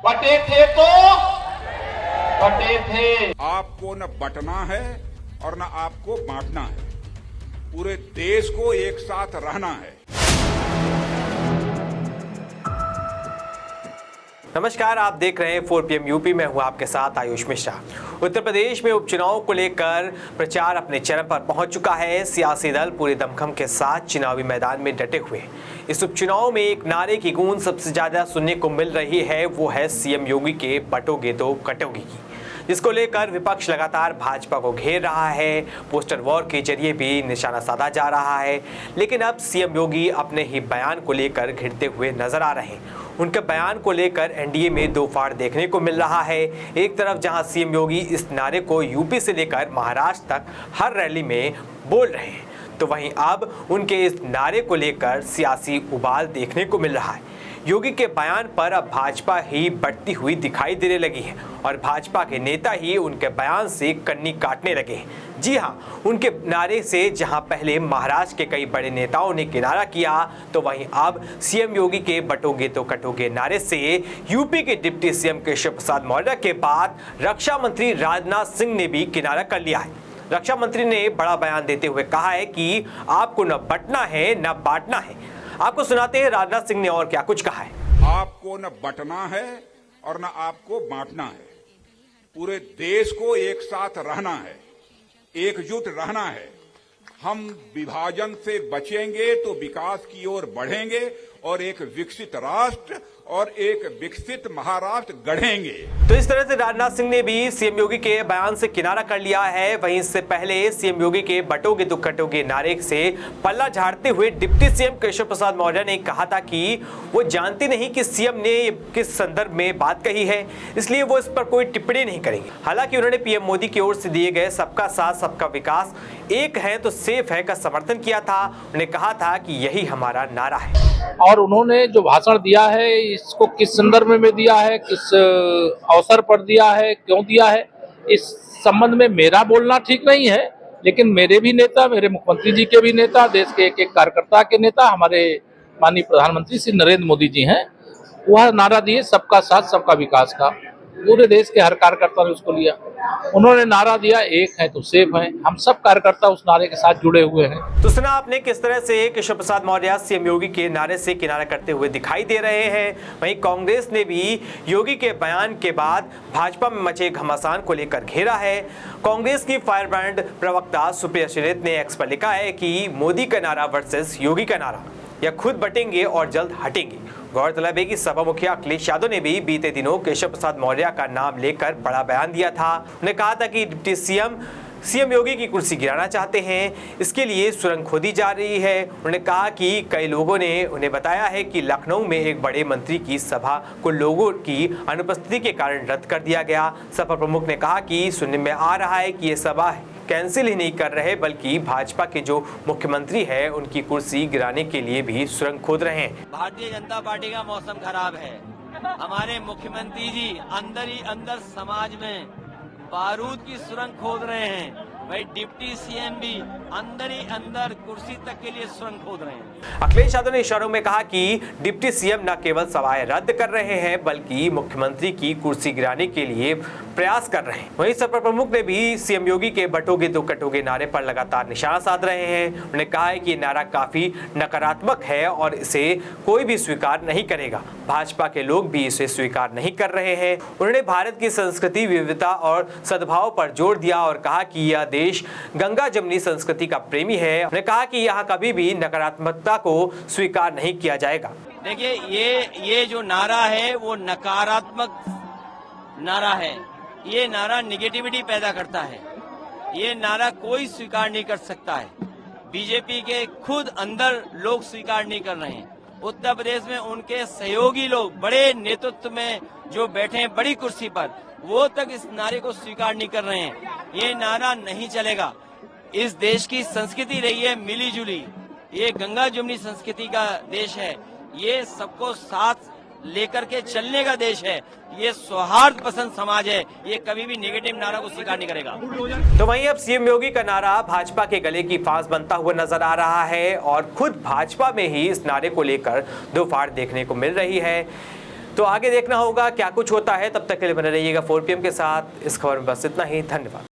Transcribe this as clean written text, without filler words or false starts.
बटे थे तो बटे थे। आपको न बंटना है और न आपको बांटना है, पूरे देश को एक साथ रहना है। नमस्कार, आप देख रहे हैं 4 PM यूपी में हूं आपके साथ आयुष मिश्रा। उत्तर प्रदेश में उपचुनाव को लेकर प्रचार अपने चरम पर पहुंच चुका है। सियासी दल पूरे दमखम के साथ चुनावी मैदान में डटे हुए। इस उपचुनाव में एक नारे की गूंज सबसे ज्यादा सुनने को मिल रही है, वो है सीएम योगी के बटोगे तो कटोगे की, जिसको लेकर विपक्ष लगातार भाजपा को घेर रहा है। पोस्टर वॉर के जरिए भी निशाना साधा जा रहा है, लेकिन अब सीएम योगी अपने ही बयान को लेकर घिरते हुए नजर आ रहे हैं। उनके बयान को लेकर एनडीए में दो फाड़ देखने को मिल रहा है। एक तरफ जहां सीएम योगी इस नारे को यूपी से लेकर महाराष्ट्र तक हर रैली में बोल रहे हैं, तो वहीं अब उनके इस नारे को लेकर सियासी उबाल देखने को मिल रहा है। योगी के बयान पर अब भाजपा ही बढ़ती हुई दिखाई देने लगी है और भाजपा के नेता ही उनके बयान से कन्नी काटने लगे हैं। जी हां, उनके नारे से जहां पहले महाराष्ट्र के कई बड़े नेताओं ने किनारा किया, तो वहीं अब सीएम योगी के बटोगे तो कटोगे नारे से यूपी के डिप्टी सीएम केशव प्रसाद मौर्य के बाद रक्षा मंत्री राजनाथ सिंह ने भी किनारा कर लिया है। रक्षा मंत्री ने बड़ा बयान देते हुए कहा है कि आपको न बंटना है न बांटना है। आपको सुनाते हैं राजनाथ सिंह ने और क्या कुछ कहा है। आपको न बंटना है और न आपको बांटना है, पूरे देश को एक साथ रहना है, एकजुट रहना है। हम विभाजन से बचेंगे तो विकास की ओर बढ़ेंगे और एक विकसित राष्ट्र और एक विकसित महाराष्ट्र गढ़ेंगे। तो इस तरह से राजनाथ सिंह ने भी सीएम योगी के बयान से किनारा कर लिया है। वहीं इससे पहले सीएम योगी के बटोगे तो कटोगे नारे से पल्ला झाड़ते हुए डिप्टी सीएम केशव प्रसाद मौर्य ने कहा था कि वो जानते नहीं कि सीएम ने किस संदर्भ में बात कही है, इसलिए वो इस पर कोई टिप्पणी नहीं करेंगे। हालांकि उन्होंने पीएम मोदी की ओर से दिए गए सबका साथ सबका विकास एक है तो सेफ है का समर्थन किया था। उन्होंने कहा था कि यही हमारा नारा है। और उन्होंने जो भाषण दिया है इसको किस संदर्भ में दिया है, किस अवसर पर दिया है, क्यों दिया है, इस संबंध में मेरा बोलना ठीक नहीं है। लेकिन मेरे भी नेता, मेरे मुख्यमंत्री जी के भी नेता, देश के एक एक कार्यकर्ता के नेता, हमारे माननीय प्रधानमंत्री श्री नरेंद्र मोदी जी हैं, वह नारा दिए सबका साथ सबका विकास का। पूरे देश के हर कार्यकर्ता ने उसको लिया। उन्होंने नारा दिया एक है तो सेफ है। हम सब कार्यकर्ता उस नारे के साथ जुड़े हुए हैं। तो सुना आपने किस तरह से केशव प्रसाद मौर्य सीएम योगी के नारे से किनारा करते हुए दिखाई दे रहे हैं। वहीं कांग्रेस ने भी योगी के बयान के बाद भाजपा में मचे घमासान को लेकर घेरा है। कांग्रेस की फायर ब्रांड प्रवक्ता सुप्रिया सुले ने एक्स पर लिखा है कि मोदी का नारा वर्सेस योगी का नारा, या खुद बटेंगे और जल्द हटेंगे। गौरतलब है कि सपा मुखिया अखिलेश यादव ने भी बीते दिनों केशव प्रसाद मौर्य का नाम लेकर बड़ा बयान दिया था। उन्होंने कहा था कि डिप्टी सीएम योगी की कुर्सी गिराना चाहते हैं, इसके लिए सुरंग खोदी जा रही है। उन्होंने कहा कि कई लोगों ने उन्हें बताया है कि लखनऊ में एक बड़े मंत्री की सभा को लोगों की अनुपस्थिति के कारण रद्द कर दिया गया। सपा प्रमुख ने कहा कि सुनने में आ रहा है कि ये सभा कैंसिल ही नहीं कर रहे, बल्कि भाजपा के जो मुख्यमंत्री है उनकी कुर्सी गिराने के लिए भी सुरंग खोद रहे हैं। भारतीय जनता पार्टी का मौसम खराब है। हमारे मुख्यमंत्री जी अंदर ही अंदर समाज में बारूद की सुरंग खोद रहे हैं। भाई डिप्टी सीएम भी अंदर ही अंदर कुर्सी तक के लिए सुरंग खोद रहे हैं। अखिलेश यादव ने इशारों में कहा कि डिप्टी सीएम न केवल सभाएं रद्द कर रहे हैं, बल्कि मुख्यमंत्री की कुर्सी गिराने के लिए प्रयास कर रहे हैं। वहीं सपा प्रमुख ने भी सीएम योगी के बटोगे तो कटोगे नारे पर लगातार निशाना साध रहे हैं। उन्होंने कहा है कि नारा काफी नकारात्मक है और इसे कोई भी स्वीकार नहीं करेगा। भाजपा के लोग भी इसे स्वीकार नहीं कर रहे हैं। उन्होंने भारत की संस्कृति, विविधता और सद्भाव पर जोर दिया और कहा कि यह देश गंगा जमुनी संस्कृति का प्रेमी है। उन्होंने कहा कि यहाँ कभी भी नकारात्मकता को स्वीकार नहीं किया जाएगा। देखिए ये जो नारा है वो नकारात्मक नारा है। ये नारा निगेटिविटी पैदा करता है। ये नारा कोई स्वीकार नहीं कर सकता है। बीजेपी के खुद अंदर लोग स्वीकार नहीं कर रहे हैं। उत्तर प्रदेश में उनके सहयोगी लोग बड़े नेतृत्व में जो बैठे हैं बड़ी कुर्सी पर, वो तक इस नारे को स्वीकार नहीं कर रहे हैं। ये नारा नहीं चलेगा। इस देश की संस्कृति रही है मिली जुली। ये गंगा जमुनी संस्कृति का देश है। ये सबको साथ लेकर के चलने का देश है। ये सौहार्द पसंद समाज है। ये कभी भी नेगेटिव नारा को स्वीकार नहीं करेगा। तो वहीं अब सीएम योगी का नारा भाजपा के गले की फांस बनता हुआ नजर आ रहा है और खुद भाजपा में ही इस नारे को लेकर दो फाड़ देखने को मिल रही है। तो आगे देखना होगा क्या कुछ होता है। तब तक के लिए बने रहिएगा 4 PM के साथ। इस खबर में बस इतना ही। धन्यवाद।